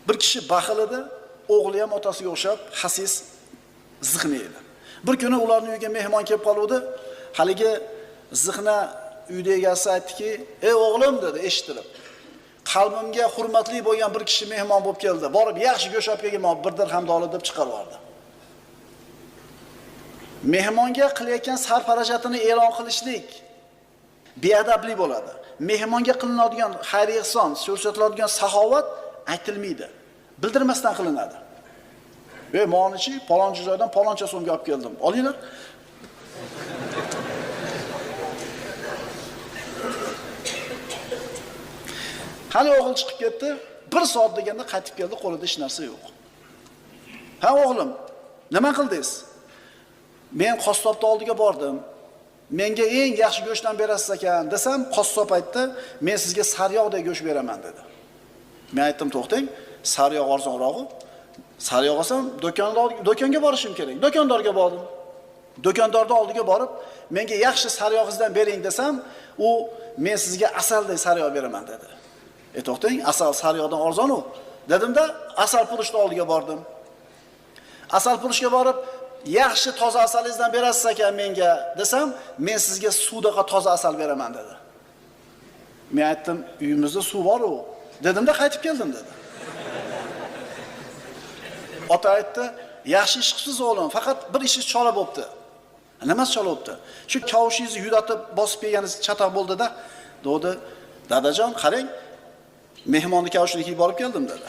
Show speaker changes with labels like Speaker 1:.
Speaker 1: Bir kishi baxil edi, o'g'li ham otasiga o'xshab xasis, ziqna edi. Bir kuni ularning uyiga mehmon kelib qoldi. Haligi ziqna uyda egasi aytdiki, "Ey o'g'lim" dedi, eshitilib. "Qalbimga hurmatli bo'lgan bir kishi mehmon bo'lib keldi. Borib yaxshi go'sht olib kelgan, bir dirhamda olib" deb chiqarib yubordi. Mehmonga qilayotgan sarfarajatini e'lon qilishlik beadabli bo'ladi. Mehmonga qilinadigan xayr-ehson, ko'rsatiladigan saxovat aytilmaydi. Bildirmasdan qilinadi. "Ey monichi, palonchi joydan paloncha so'mga olib keldim. Olinglar." Hali o'g'il chiqib ketdi, 1 soat deganda qaytib keldi, qo'lida hech narsa yo'q. "Ha o'g'lim, nima qildingiz?" "Men qassobning oldiga bordim. Menga eng yaxshi go'shtdan berasiz ekan" desam, qassob aytdi, "Men sizga sariyog'dek go'sht beraman" dedi. Men aytdim, "To'xtang, sariyog' arzonroq-ku. Sariyog' olsam, do'konga borishim kerak. Do'kondorga bordim. Do'kondorning oldiga borib, "Menga yaxshi sariyog'ingizdan bering" desam, u "Men sizga asaldek sariyog' beraman" dedi. To'xtang, asal sariyog'dan arzon-ku dedim-da, asal purishning oldiga bordim. Asal purishga borib, "Yaxshi toza asalingizdan berasiz ekan menga" desam, "Men sizga suvdaqa toza asal beraman" dedi. Men aytdim, "Uyimizda suv bor-ku" dedim-da, qaytib keldim dedi. Ota aytdi, "Yaxshi ish qilsiz o'g'lim, faqat bir ishingiz chola bo'pti." "Nimasi chola bo'pti?" "Shu kavushingizni yudatib bosib kelganingiz chatoq bo'ldi-da" dedi. "Dadajon, qarang, mehmonni kavshini kiyib borib keldim" dedi.